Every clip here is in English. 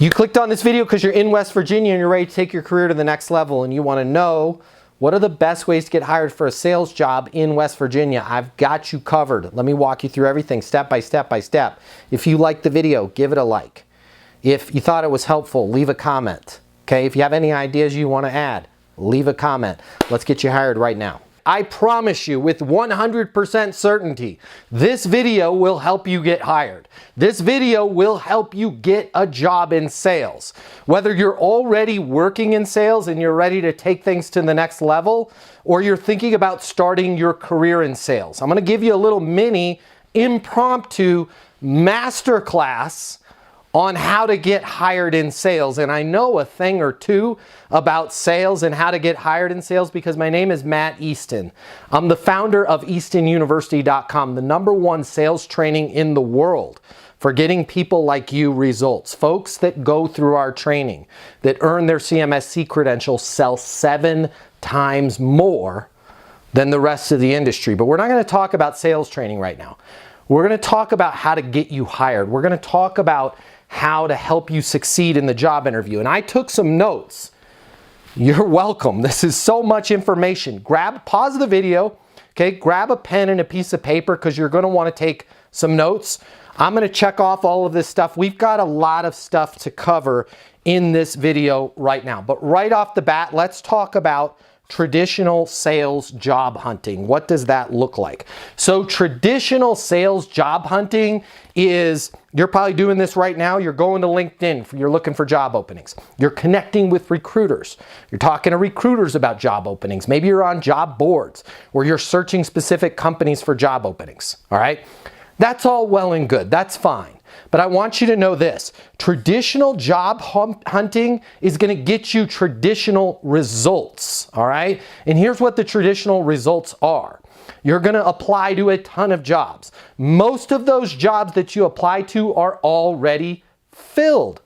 You clicked on this video because you're in West Virginia and you're ready to take your career to the next level and you want to know what are the best ways to get hired for a sales job in West Virginia. I've got you covered. Let me walk you through everything step by step by step. If you liked the video, give it a like. If you thought it was helpful, leave a comment. Okay, if you have any ideas you want to add, leave a comment. Let's get you hired right now. I promise you with 100% certainty, this video will help you get hired. This video will help you get a job in sales. Whether you're already working in sales and you're ready to take things to the next level, or you're thinking about starting your career in sales. I'm going to give you a little mini impromptu masterclass on how to get hired in sales. And I know a thing or two about sales and how to get hired in sales because my name is Matt Easton. I'm the founder of EastonUniversity.com, the #1 sales training in the world for getting people like you results. Folks that go through our training, that earn their CMSC credential, sell 7 times more than the rest of the industry. But we're not going to talk about sales training right now. We're going to talk about how to get you hired. We're going to talk about how to help you succeed in the job interview. And I took some notes. You're welcome. This is so much information. Pause the video, okay? Grab a pen and a piece of paper because you're going to want to take some notes. I'm going to check off all of this stuff. We've got a lot of stuff to cover in this video right now. But right off the bat, let's talk about traditional sales job hunting. What does that look like? So traditional sales job hunting is, you're probably doing this right now. You're going to LinkedIn. You're looking for job openings. You're connecting with recruiters. You're talking to recruiters about job openings. Maybe you're on job boards or you're searching specific companies for job openings. All right. That's all well and good. That's fine. But I want you to know this. Traditional job hunting is going to get you traditional results, all right? And here's what the traditional results are. You're going to apply to a ton of jobs. Most of those jobs that you apply to are already filled.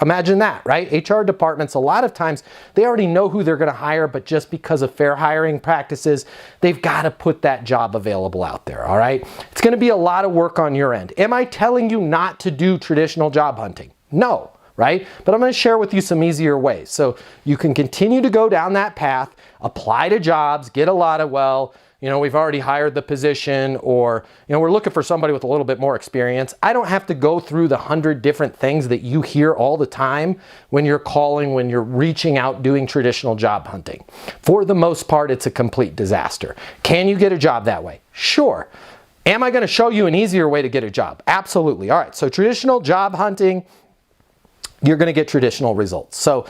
Imagine that, right? HR departments, a lot of times, they already know who they're going to hire, but just because of fair hiring practices, they've got to put that job available out there, all right? It's going to be a lot of work on your end. Am I telling you not to do traditional job hunting? No, right? But I'm going to share with you some easier ways. So you can continue to go down that path, apply to jobs, get a lot of, we've already hired the position, or, we're looking for somebody with a little bit more experience. I don't have to go through the 100 different things that you hear all the time when you're calling, when you're reaching out, doing traditional job hunting. For the most part, it's a complete disaster. Can you get a job that way? Sure. Am I going to show you an easier way to get a job? Absolutely. All right. So traditional job hunting, you're going to get traditional results. So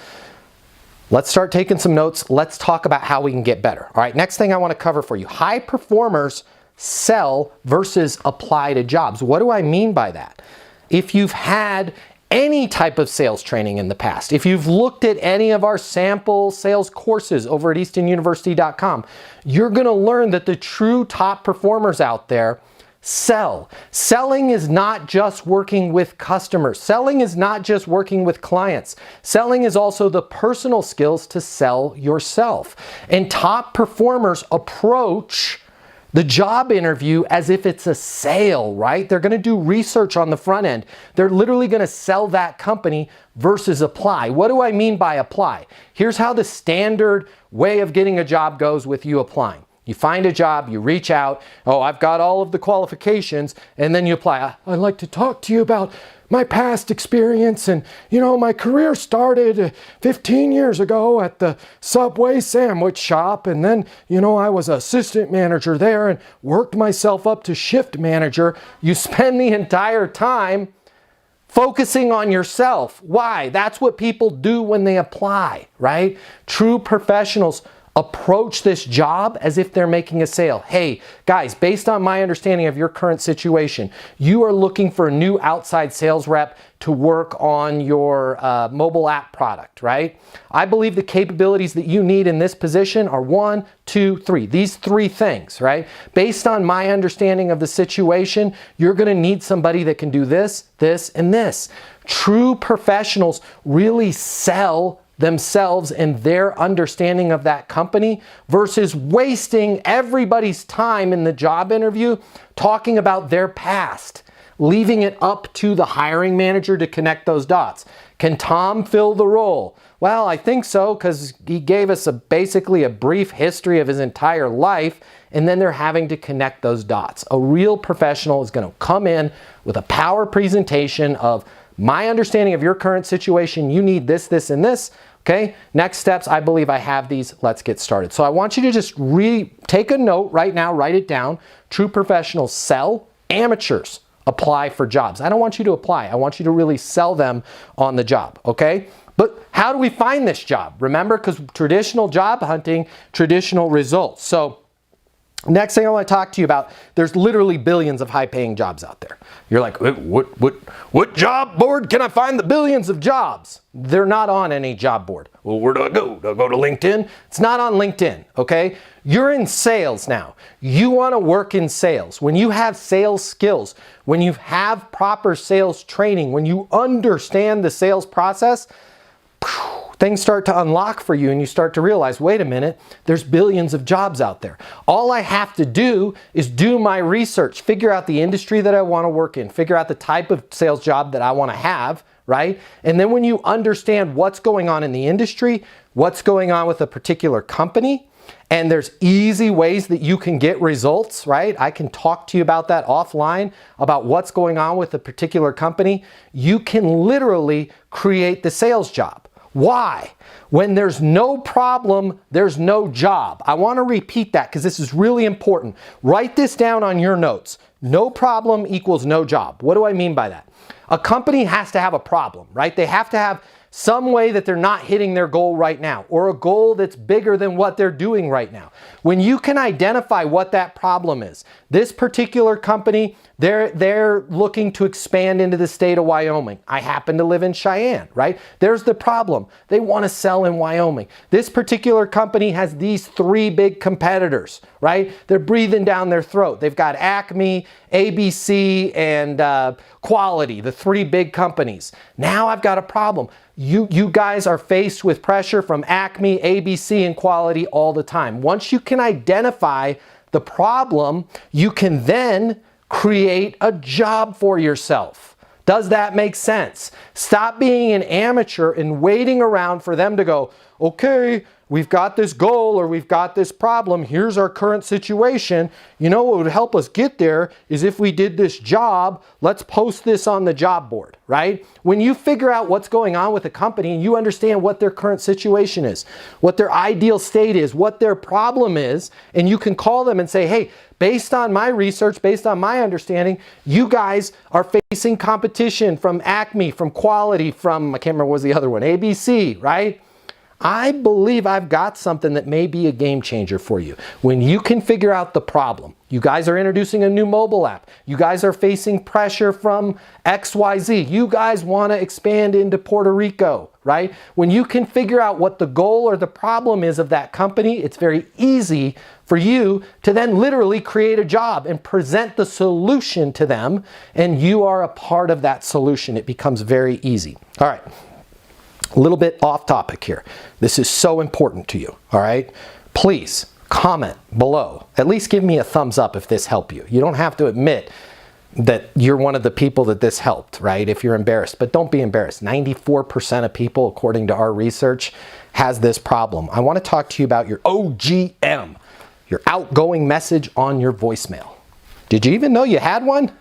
let's start taking some notes. Let's talk about how we can get better. All right, next thing I want to cover for you. High performers sell versus apply to jobs. What do I mean by that? If you've had any type of sales training in the past, if you've looked at any of our sample sales courses over at EastonUniversity.com, you're going to learn that the true top performers out there sell. Selling is not just working with customers. Selling is not just working with clients. Selling is also the personal skills to sell yourself. And top performers approach the job interview as if it's a sale, right? They're going to do research on the front end. They're literally going to sell that company versus apply. What do I mean by apply? Here's how the standard way of getting a job goes with you applying. You find a job, you reach out, oh, I've got all of the qualifications, and then you apply. I'd like to talk to you about my past experience, and my career started 15 years ago at the Subway sandwich shop, and then I was assistant manager there and worked myself up to shift manager. You spend the entire time focusing on yourself. Why? That's what people do when they apply, right? True professionals approach this job as if they're making a sale. Hey, guys, based on my understanding of your current situation, you are looking for a new outside sales rep to work on your mobile app product, right? I believe the capabilities that you need in this position are 1, 2, 3. These 3 things, right? Based on my understanding of the situation, you're going to need somebody that can do this, this, and this. True professionals really sell themselves and their understanding of that company versus wasting everybody's time in the job interview talking about their past. leaving it up to the hiring manager to connect those dots. Can Tom fill the role? Well, I think so, because he gave us basically a brief history of his entire life, and then they're having to connect those dots. A real professional is going to come in with a power presentation of my understanding of your current situation. You need this, this, and this. Okay, next steps, I believe I have these. Let's get started. So I want you to just take a note right now, write it down. True professionals sell, amateurs apply for jobs. I don't want you to apply. I want you to really sell them on the job, okay? But how do we find this job? Remember, because traditional job hunting, traditional results. So next thing I want to talk to you about, there's literally billions of high-paying jobs out there. You're like, what job board can I find the billions of jobs? They're not on any job board. Well, where do I go? Do I go to LinkedIn? It's not on LinkedIn, okay? You're in sales now. You want to work in sales. When you have sales skills, when you have proper sales training, when you understand the sales process, things start to unlock for you and you start to realize, wait a minute, there's billions of jobs out there. All I have to do is do my research, figure out the industry that I want to work in, figure out the type of sales job that I want to have, right? And then when you understand what's going on in the industry, what's going on with a particular company, and there's easy ways that you can get results, right? I can talk to you about that offline, about what's going on with a particular company. You can literally create the sales job. Why? When there's no problem, there's no job. I want to repeat that because this is really important. Write this down on your notes. No problem equals no job. What do I mean by that? A company has to have a problem, right? They have to have some way that they're not hitting their goal right now, or a goal that's bigger than what they're doing right now. When you can identify what that problem is, this particular company, they're looking to expand into the state of Wyoming. I happen to live in Cheyenne, right? There's the problem. They want to sell in Wyoming. This particular company has these 3 big competitors, right? They're breathing down their throat. They've got Acme, ABC, and Quality, the 3 big companies. Now I've got a problem. You guys are faced with pressure from Acme, ABC, and Quality all the time. Once you can identify the problem, you can then create a job for yourself. Does that make sense? Stop being an amateur and waiting around for them to go, okay, we've got this goal or we've got this problem. Here's our current situation. You know what would help us get there is if we did this job, let's post this on the job board, right? When you figure out what's going on with a company and you understand what their current situation is, what their ideal state is, what their problem is, and you can call them and say, hey, based on my research, based on my understanding, you guys are facing competition from Acme, from Quality, from, I can't remember what was the other one, ABC, right? I believe I've got something that may be a game changer for you. When you can figure out the problem, you guys are introducing a new mobile app. You guys are facing pressure from XYZ. You guys want to expand into Puerto Rico, right? When you can figure out what the goal or the problem is of that company, it's very easy for you to then literally create a job and present the solution to them, and you are a part of that solution. It becomes very easy. All right. A little bit off topic here. This is so important to you, all right? Please comment below. At least give me a thumbs up if this helped you. You don't have to admit that you're one of the people that this helped, right? If you're embarrassed, but don't be embarrassed. 94% of people, according to our research, has this problem. I want to talk to you about your OGM, your outgoing message on your voicemail. Did you even know you had one?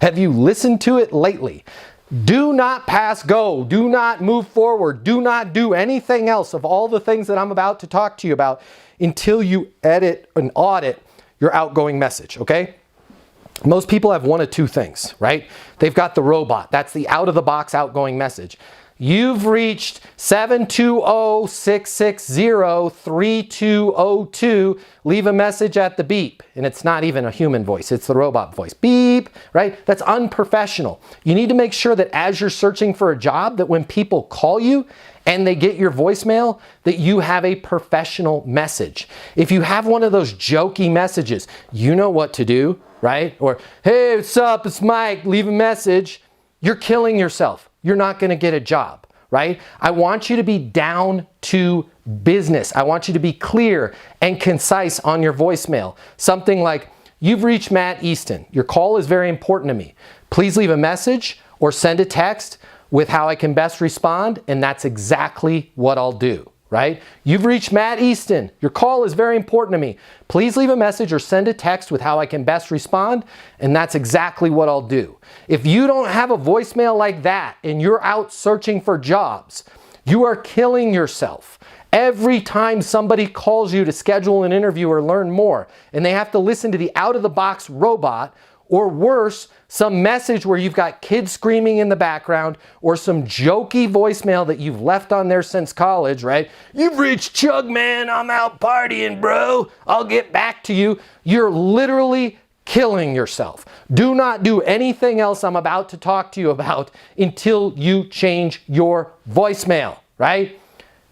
Have you listened to it lately? Do not pass go. Do not move forward. Do not do anything else of all the things that I'm about to talk to you about until you edit and audit your outgoing message, okay? Most people have one of 2 things, right? They've got the robot. That's the out-of-the-box outgoing message. You've reached 720-660-3202. Leave a message at the beep. And it's not even a human voice. It's the robot voice. Beep, right? That's unprofessional. You need to make sure that as you're searching for a job, that when people call you and they get your voicemail, that you have a professional message. If you have one of those jokey messages, you know what to do, right? Or, hey, what's up? It's Mike. Leave a message. You're killing yourself. You're not going to get a job, right? I want you to be down to business. I want you to be clear and concise on your voicemail. Something like, You've reached Matt Easton. Your call is very important to me. Please leave a message or send a text with how I can best respond, and that's exactly what I'll do, right? You've reached Matt Easton. Your call is very important to me. Please leave a message or send a text with how I can best respond, and that's exactly what I'll do. If you don't have a voicemail like that and you're out searching for jobs, you are killing yourself. Every time somebody calls you to schedule an interview or learn more, and they have to listen to the out-of-the-box robot, or worse, some message where you've got kids screaming in the background, or some jokey voicemail that you've left on there since college, right? You've reached Chug, man, I'm out partying, bro. I'll get back to you. You're literally killing yourself. Do not do anything else I'm about to talk to you about until you change your voicemail, right?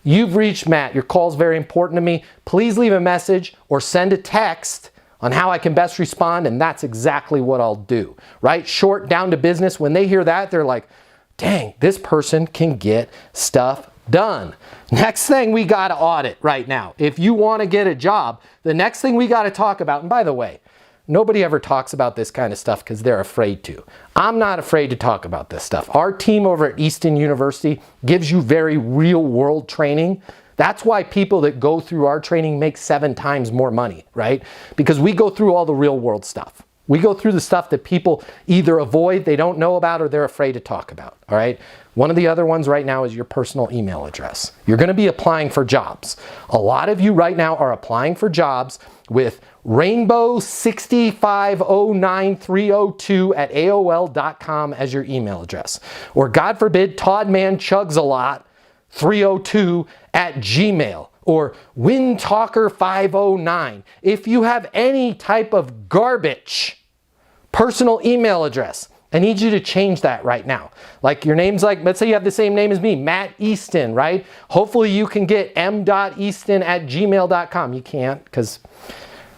You've reached Matt. Your call is very important to me. Please leave a message or send a text on how I can best respond, and that's exactly what I'll do, right? Short, down to business. When they hear that, they're like, dang, this person can get stuff done. Next thing we got to audit right now. If you want to get a job, the next thing we got to talk about, and by the way, nobody ever talks about this kind of stuff because they're afraid to. I'm not afraid to talk about this stuff. Our team over at Easton University gives you very real world training. That's why people that go through our training make 7 times more money, right? Because we go through all the real world stuff. We go through the stuff that people either avoid, they don't know about, or they're afraid to talk about, all right? One of the other ones right now is your personal email address. You're going to be applying for jobs. A lot of you right now are applying for jobs with rainbow6509302@aol.com as your email address. Or God forbid, toddmanchugsalot302@gmail, or windtalker509. If you have any type of garbage personal email address, I need you to change that right now. Like your name's like, let's say you have the same name as me, Matt Easton, right? Hopefully you can get m.easton@gmail.com. You can't because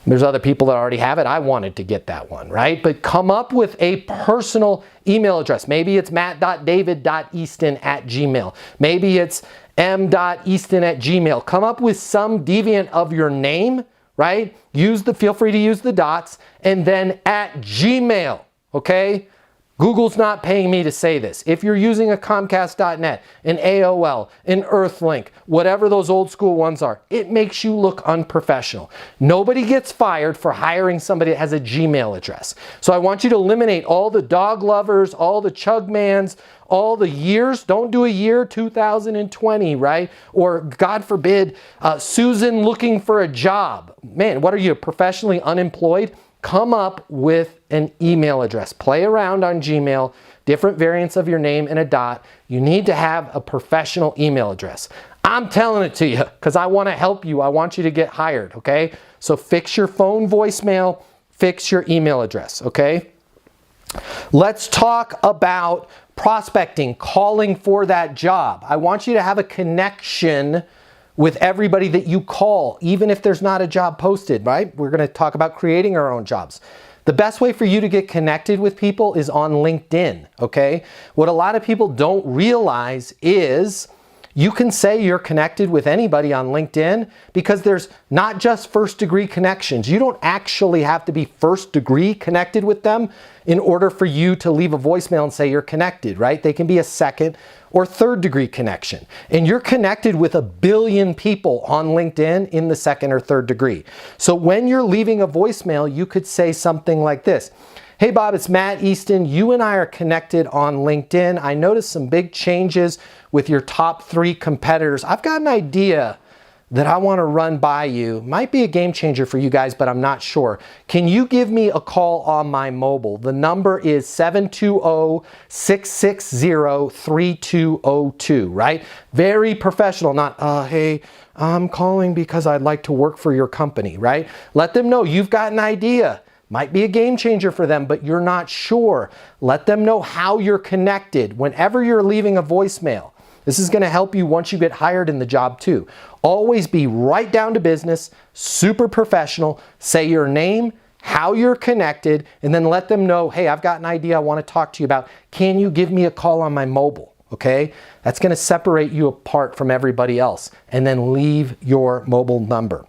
there's other people that already have it. I wanted to get that one, right? But come up with a personal email address. Maybe it's matt.david.easton@gmail. Maybe it's m.easton@gmail. Come up with some deviant of your name, right? Feel free to use the dots, and then @gmail, okay? Google's not paying me to say this. If you're using a Comcast.net, an AOL, an Earthlink, whatever those old school ones are, it makes you look unprofessional. Nobody gets fired for hiring somebody that has a Gmail address. So I want you to eliminate all the dog lovers, all the chugmans, all the years. Don't do a year 2020, right? Or God forbid, Susan looking for a job. Man, what are you, professionally unemployed? Come up with an email address. Play around on Gmail, different variants of your name and a dot. You need to have a professional email address. I'm telling it to you because I want to help you. I want you to get hired, okay? So fix your phone voicemail, fix your email address, okay? Let's talk about prospecting, calling for that job. I want you to have a connection with everybody that you call, even if there's not a job posted, right? We're going to talk about creating our own jobs. The best way for you to get connected with people is on LinkedIn, okay? What a lot of people don't realize is you can say you're connected with anybody on LinkedIn because there's not just first degree connections. You don't actually have to be first degree connected with them in order for you to leave a voicemail and say you're connected, right? They can be a second or third degree connection. And you're connected with 1 billion people on LinkedIn in the second or third degree. So when you're leaving a voicemail, you could say something like this. Hey Bob, it's Matt Easton. You and I are connected on LinkedIn. I noticed some big changes with your top 3 competitors. I've got an idea that I want to run by you. Might be a game changer for you guys, but I'm not sure. Can you give me a call on my mobile? The number is 720-660-3202, right? Very professional, not, hey, I'm calling because I'd like to work for your company, right? Let them know you've got an idea. Might be a game changer for them, but you're not sure. Let them know how you're connected whenever you're leaving a voicemail. This is going to help you once you get hired in the job too. Always be right down to business, super professional. Say your name, how you're connected, and then let them know, hey, I've got an idea I want to talk to you about. Can you give me a call on my mobile? Okay? That's going to separate you apart from everybody else. And then leave your mobile number.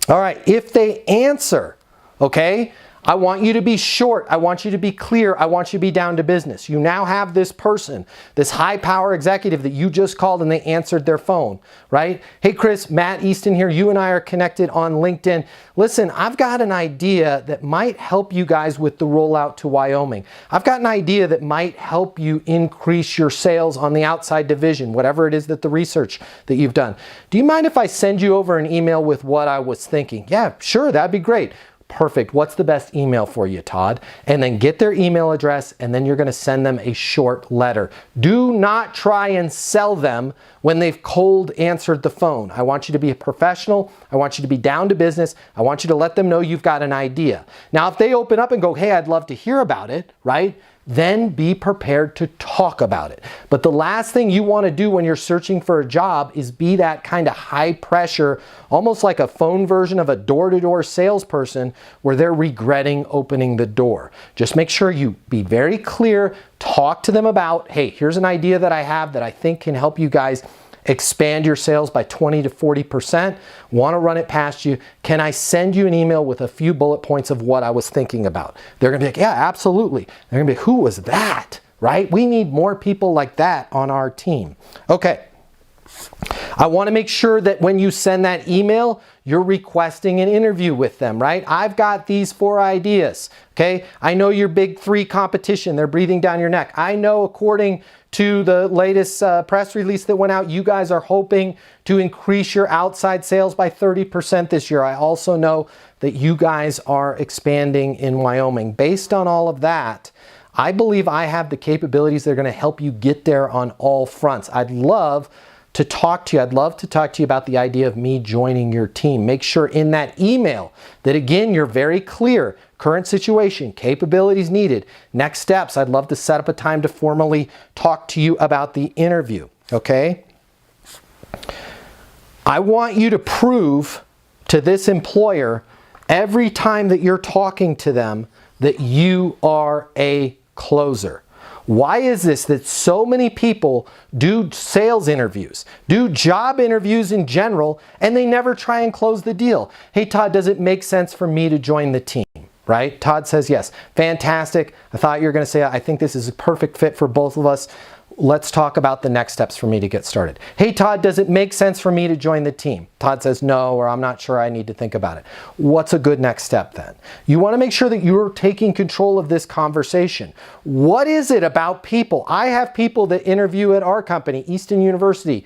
All right, if they answer, okay? I want you to be short. I want you to be clear. I want you to be down to business. You now have this person, this high power executive that you just called and they answered their phone, right? Hey, Chris, Matt Easton here. You and I are connected on LinkedIn. Listen, I've got an idea that might help you guys with the rollout to Wyoming. I've got an idea that might help you increase your sales on the outside division, whatever it is that the research that you've done. Do you mind if I send you over an email with what I was thinking? Yeah, sure, that'd be great. Perfect. What's the best email for you, Todd? And then get their email address, and then you're going to send them a short letter. Do not try and sell them when they've cold answered the phone. I want you to be a professional. I want you to be down to business. I want you to let them know you've got an idea. Now, if they open up and go, hey, I'd love to hear about it, right? Then be prepared to talk about it. But the last thing you want to do when you're searching for a job is be that kind of high pressure, almost like a phone version of a door-to-door salesperson where they're regretting opening the door. Just make sure you be very clear, talk to them about, hey, here's an idea that I have that I think can help you guys expand your sales by 20 to 40%. Want to run it past you. Can I send you an email with a few bullet points of what I was thinking about? They're going to be like, yeah, absolutely. They're going to be like, who was that? Right? We need more people like that on our team. Okay. I want to make sure that when you send that email, you're requesting an interview with them, right? I've got these 4 ideas, okay? I know your big 3 competition. They're breathing down your neck. I know according to the latest press release that went out, you guys are hoping to increase your outside sales by 30% this year. I also know that you guys are expanding in Wyoming. Based on all of that, I believe I have the capabilities that are going to help you get there on all fronts. I'd love to talk to you. I'd love to talk to you about the idea of me joining your team. Make sure in that email that, again, you're very clear. Current situation, capabilities needed, next steps. I'd love to set up a time to formally talk to you about the interview, okay? I want you to prove to this employer every time that you're talking to them that you are a closer. Why is this that so many people do sales interviews, do job interviews in general, and they never try and close the deal? Hey, Todd, does it make sense for me to join the team? Right? Todd says yes. Fantastic. I thought you were going to say, I think this is a perfect fit for both of us. Let's talk about the next steps for me to get started. Hey, Todd, does it make sense for me to join the team? Todd says no, or I'm not sure, I need to think about it. What's a good next step then? You want to make sure that you're taking control of this conversation. What is it about people? I have people that interview at our company, Easton University,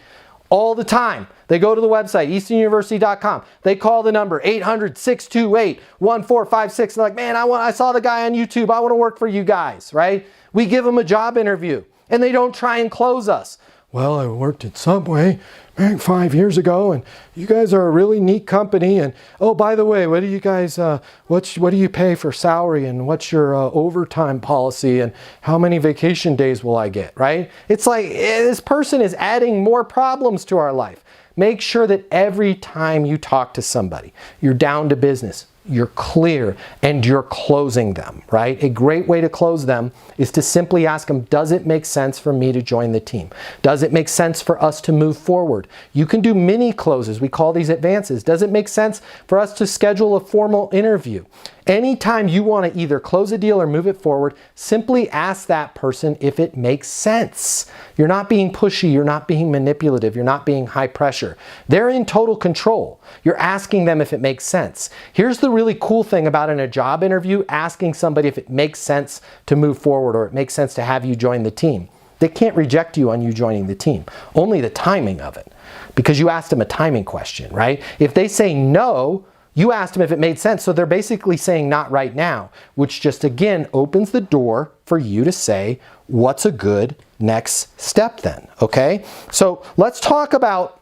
all the time. They go to the website, eastonuniversity.com. They call the number 800-628-1456. They're like, man, I saw the guy on YouTube. I want to work for you guys, right? We give them a job interview and they don't try and close us. Well, I worked at Subway 5 years ago, and you guys are a really neat company. And oh, by the way, what do you guys, what do you pay for salary, and what's your overtime policy, and how many vacation days will I get, right? It's like this person is adding more problems to our life. Make sure that every time you talk to somebody, you're down to business, you're clear, and you're closing them, right? A great way to close them is to simply ask them, does it make sense for me to join the team? Does it make sense for us to move forward? You can do mini closes. We call these advances. Does it make sense for us to schedule a formal interview? Anytime you want to either close a deal or move it forward, simply ask that person if it makes sense. You're not being pushy, you're not being manipulative, you're not being high pressure. They're in total control. You're asking them if it makes sense. Here's the really cool thing about in a job interview, asking somebody if it makes sense to move forward or it makes sense to have you join the team. They can't reject you on you joining the team, only the timing of it, because you asked them a timing question, right? If they say no, you asked them if it made sense, so they're basically saying not right now, which just again opens the door for you to say, what's a good next step then, okay? So let's talk about,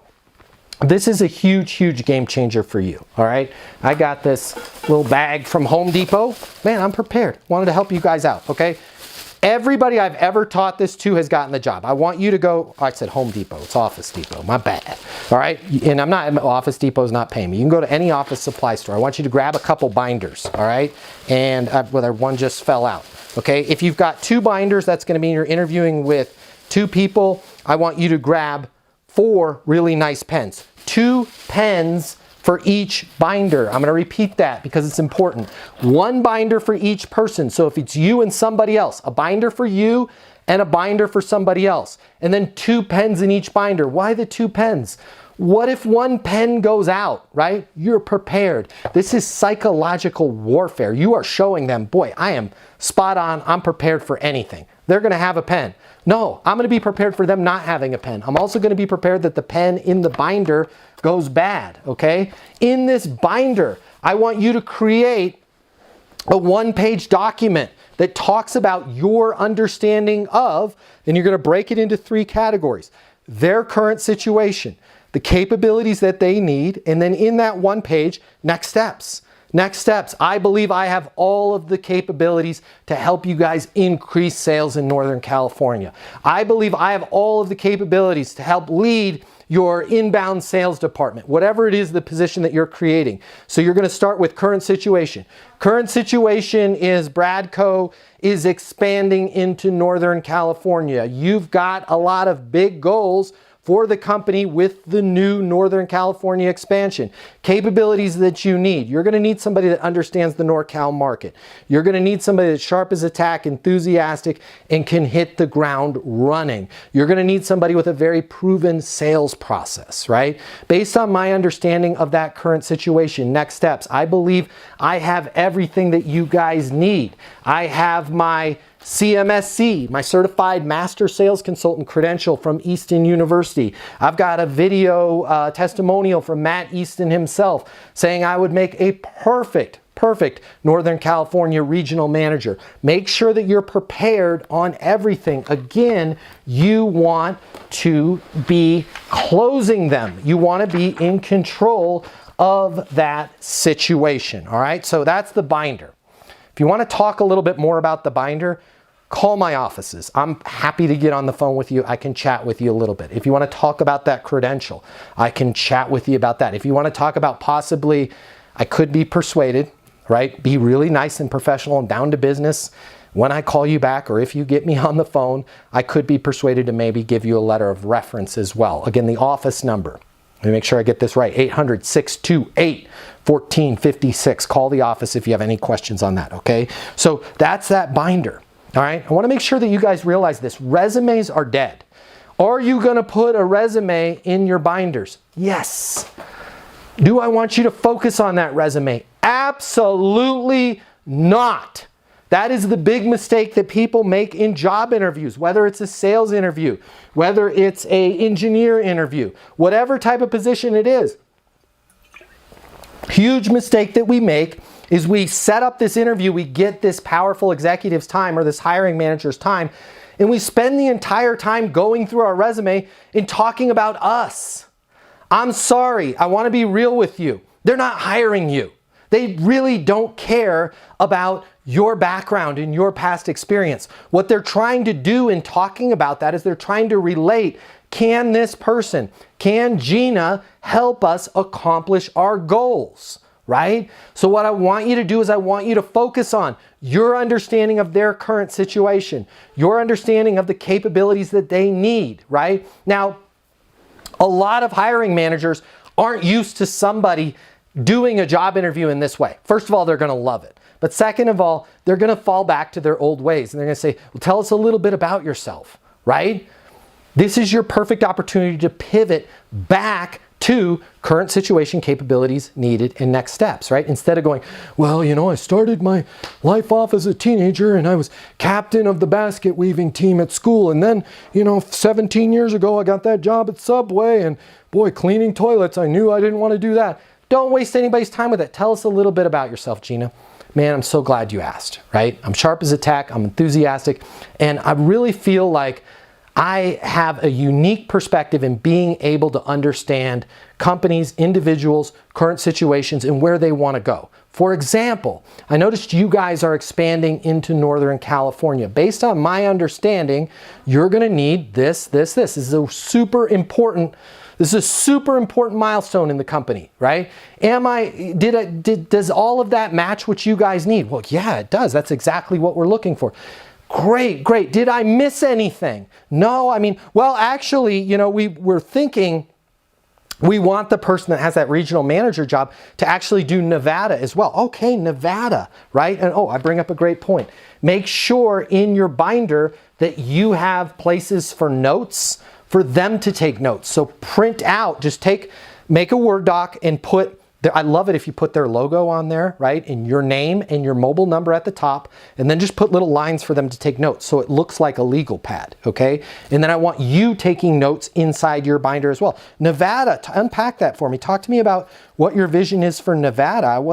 this is a huge, huge game changer for you, all right? I got this little bag from Home Depot. Man, I'm prepared. Wanted to help you guys out, okay? Everybody I've ever taught this to has gotten the job. I want you to go, I said Home Depot, it's Office Depot, my bad. All right, and Office Depot's not paying me. You can go to any office supply store. I want you to grab a couple binders, all right? And whether one just fell out, okay? If you've got 2 binders, that's gonna mean you're interviewing with 2 people. I want you to grab 4 really nice pens. 2 pens for each binder. I'm going to repeat that because it's important. One binder for each person. So if it's you and somebody else, a binder for you and a binder for somebody else. And then 2 pens in each binder. Why the 2 pens? What if one pen goes out, right? You're prepared. This is psychological warfare. You are showing them, boy, I am spot on. I'm prepared for anything. They're going to have a pen. No, I'm going to be prepared for them not having a pen. I'm also going to be prepared that the pen in the binder goes bad, okay? In this binder, I want you to create a 1-page document that talks about your understanding of, and you're going to break it into 3 categories. Their current situation, the capabilities that they need, and then in that 1 page, next steps. Next steps. I believe I have all of the capabilities to help you guys increase sales in Northern California. I believe I have all of the capabilities to help lead your inbound sales department, whatever it is the position that you're creating. So you're going to start with current situation. Current situation is Bradco is expanding into Northern California. You've got a lot of big goals for the company with the new Northern California expansion. Capabilities that you need. You're going to need somebody that understands the NorCal market. You're going to need somebody that's sharp as a tack, enthusiastic, and can hit the ground running. You're going to need somebody with a very proven sales process, right? Based on my understanding of that current situation, next steps, I believe I have everything that you guys need. I have my CMSC, my Certified Master Sales Consultant credential from Easton University. I've got a video testimonial from Matt Easton himself saying I would make a perfect Northern California regional manager. Make sure that you're prepared on everything. Again, you want to be closing them. You want to be in control of that situation. All right, so that's the binder. If you want to talk a little bit more about the binder, call my offices. I'm happy to get on the phone with you. I can chat with you a little bit. If you want to talk about that credential, I can chat with you about that. If you want to talk about possibly, I could be persuaded, right? Be really nice and professional and down to business. When I call you back, or if you get me on the phone, I could be persuaded to maybe give you a letter of reference as well. Again, the office number. Let me make sure I get this right. 800-628-1456. Call the office if you have any questions on that, okay? So that's that binder. All right, I want to make sure that you guys realize this. Resumes are dead. Are you going to put a resume in your binders? Yes. Do I want you to focus on that resume? Absolutely not. That is the big mistake that people make in job interviews, whether it's a sales interview, whether it's an engineer interview, whatever type of position it is. Huge mistake that we make is we set up this interview, we get this powerful executive's time or this hiring manager's time, and we spend the entire time going through our resume and talking about us. I'm sorry, I want to be real with you. They're not hiring you. They really don't care about your background and your past experience. What they're trying to do in talking about that is they're trying to relate, can this person, can Gina help us accomplish our goals? Right? So what I want you to do is I want you to focus on your understanding of their current situation, your understanding of the capabilities that they need, right? Now, a lot of hiring managers aren't used to somebody doing a job interview in this way. First of all, they're going to love it. But second of all, they're going to fall back to their old ways and they're going to say, well, tell us a little bit about yourself, right? This is your perfect opportunity to pivot back to current situation, capabilities needed, and next steps, right? Instead of going, well, you know, I started my life off as a teenager and I was captain of the basket weaving team at school. And then, you know, 17 years ago, I got that job at Subway and boy, cleaning toilets, I knew I didn't want to do that. Don't waste anybody's time with it. Tell us a little bit about yourself, Gina. Man, I'm so glad you asked, right? I'm sharp as a tack, I'm enthusiastic, and I really feel like I have a unique perspective in being able to understand companies, individuals, current situations, and where they want to go. For example, I noticed you guys are expanding into Northern California. Based on my understanding, you're going to need this. This is a super important milestone in the company, right? Does all of that match what you guys need? Well, yeah, it does. That's exactly what we're looking for. Great. Did I miss anything? No, I mean, well, actually, you know, we were thinking We want the person that has that regional manager job to actually do Nevada as well. Okay, Nevada, right? And oh, I bring up a great point. Make sure in your binder that you have places for notes for them to take notes. So print out, make a Word doc and put, I love it if you put their logo on there, right? And your name and your mobile number at the top, and then just put little lines for them to take notes so it looks like a legal pad, okay? And then I want you taking notes inside your binder as well. Nevada, unpack that for me. Talk to me about what your vision is for Nevada.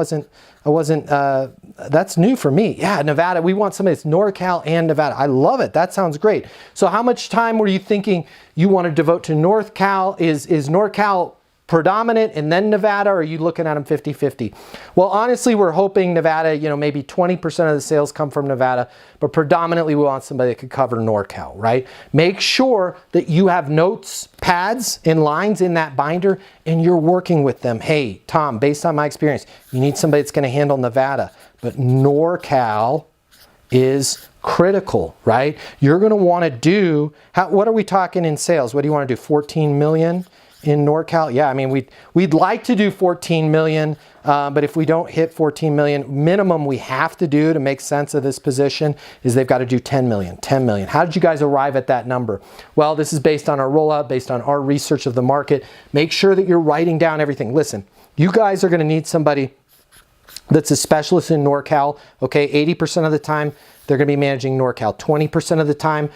That's new for me. Yeah, Nevada, we want somebody that's NorCal and Nevada. I love it. That sounds great. So how much time were you thinking you want to devote to NorCal? Is NorCal predominant and then Nevada, or are you looking at them 50-50? Well, honestly, we're hoping Nevada, maybe 20% of the sales come from Nevada, but predominantly we want somebody that could cover NorCal, right? Make sure that you have notes, pads, and lines in that binder, and you're working with them. Hey, Tom, based on my experience, you need somebody that's going to handle Nevada, but NorCal is critical, right? You're going to want to do, what are we talking in sales? What do you want to do, 14 million? In NorCal? Yeah, I mean, we'd like to do 14 million, but if we don't hit 14 million, minimum we have to do to make sense of this position is they've got to do 10 million. How did you guys arrive at that number? Well, this is based on our rollout, based on our research of the market. Make sure that you're writing down everything. Listen, you guys are going to need somebody that's a specialist in NorCal, okay? 80% of the time, they're going to be managing NorCal. 20% of the time,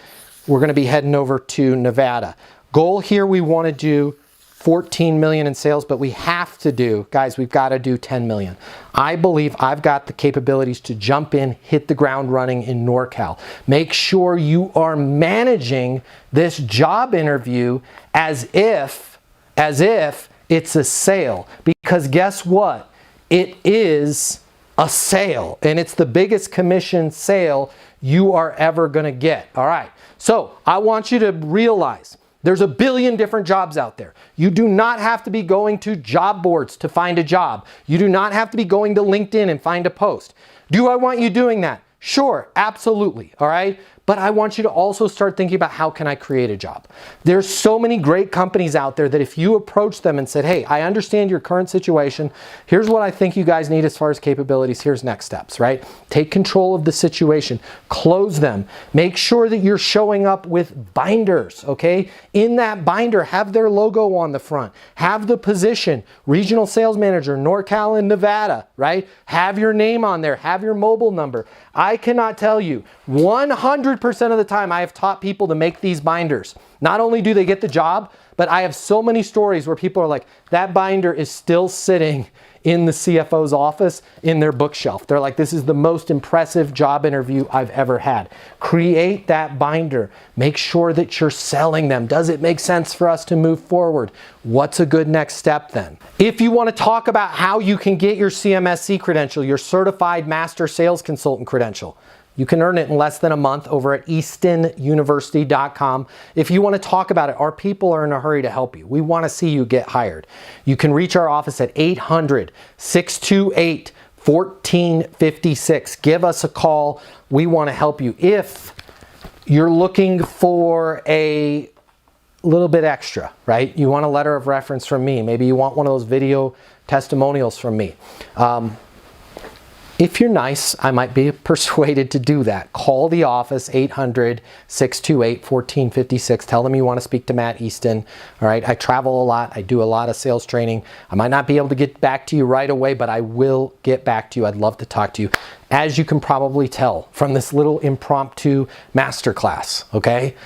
we're going to be heading over to Nevada. Goal here, we want to do 14 million in sales, but we have to do, guys, we've got to do 10 million. I believe I've got the capabilities to jump in, hit the ground running in NorCal. Make sure you are managing this job interview as if it's a sale, because guess what? It is a sale, and it's the biggest commission sale you are ever going to get. All right. So I want you to realize there's a billion different jobs out there. You do not have to be going to job boards to find a job. You do not have to be going to LinkedIn and find a post. Do I want you doing that? Sure, absolutely, all right? But I want you to also start thinking about, how can I create a job? There's so many great companies out there that if you approach them and said, hey, I understand your current situation. Here's what I think you guys need as far as capabilities. Here's next steps, right? Take control of the situation. Close them. Make sure that you're showing up with binders, okay? In that binder, have their logo on the front. Have the position, regional sales manager, NorCal and Nevada, right? Have your name on there. Have your mobile number. I cannot tell you, 100% of the time I have taught people to make these binders. Not only do they get the job, but I have so many stories where people are like, that binder is still sitting in the CFO's office in their bookshelf. They're like, this is the most impressive job interview I've ever had. Create that binder. Make sure that you're selling them. Does it make sense for us to move forward? What's a good next step then? If you want to talk about how you can get your CMSC credential, your Certified Master Sales Consultant credential, you can earn it in less than a month over at eastonuniversity.com. If you want to talk about it, our people are in a hurry to help you. We want to see you get hired. You can reach our office at 800-628-1456. Give us a call. We want to help you. If you're looking for a little bit extra, right? You want a letter of reference from me. Maybe you want one of those video testimonials from me. If you're nice, I might be persuaded to do that. Call the office, 800-628-1456. Tell them you want to speak to Matt Easton. All right, I travel a lot. I do a lot of sales training. I might not be able to get back to you right away, but I will get back to you. I'd love to talk to you. As you can probably tell from this little impromptu masterclass, okay?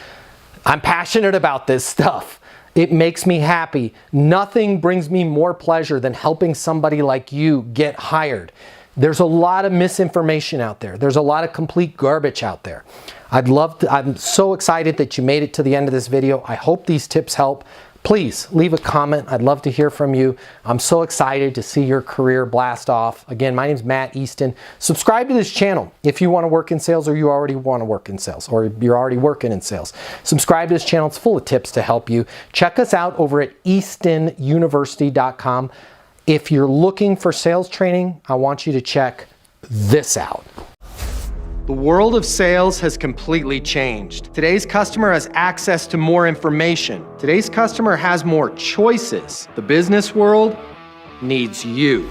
I'm passionate about this stuff. It makes me happy. Nothing brings me more pleasure than helping somebody like you get hired. There's a lot of misinformation out there. There's a lot of complete garbage out there. I'm so excited that you made it to the end of this video. I hope these tips help. Please leave a comment. I'd love to hear from you. I'm so excited to see your career blast off. Again, my name is Matt Easton. Subscribe to this channel if you want to work in sales, or you already want to work in sales, or you're already working in sales. Subscribe to this channel. It's full of tips to help you. Check us out over at eastonuniversity.com. If you're looking for sales training, I want you to check this out. The world of sales has completely changed. Today's customer has access to more information. Today's customer has more choices. The business world needs you.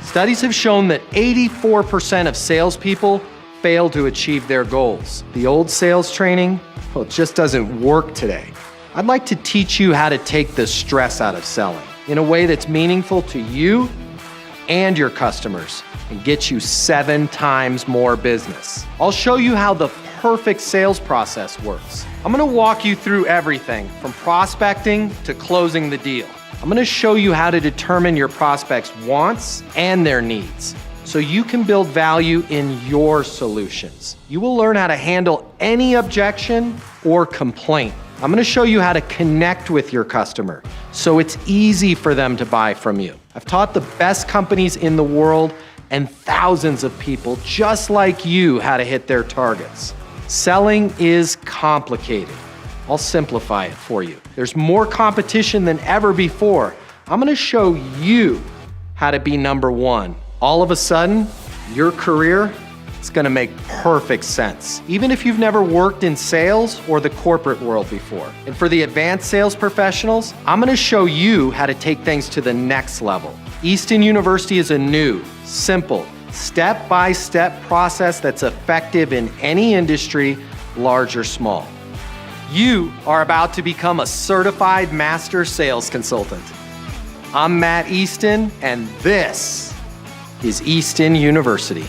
Studies have shown that 84% of salespeople fail to achieve their goals. The old sales training, well, it just doesn't work today. I'd like to teach you how to take the stress out of selling in a way that's meaningful to you and your customers and get you 7 times more business. I'll show you how the perfect sales process works. I'm gonna walk you through everything from prospecting to closing the deal. I'm gonna show you how to determine your prospects' wants and their needs so you can build value in your solutions. You will learn how to handle any objection or complaint. I'm gonna show you how to connect with your customer so it's easy for them to buy from you. I've taught the best companies in the world and thousands of people just like you how to hit their targets. Selling is complicated. I'll simplify it for you. There's more competition than ever before. I'm gonna show you how to be number one. All of a sudden, your career is gonna make perfect sense, even if you've never worked in sales or the corporate world before. And for the advanced sales professionals, I'm gonna show you how to take things to the next level. Easton University is a new, simple, step-by-step process that's effective in any industry, large or small. You are about to become a certified master sales consultant. I'm Matt Easton, and this is Easton University.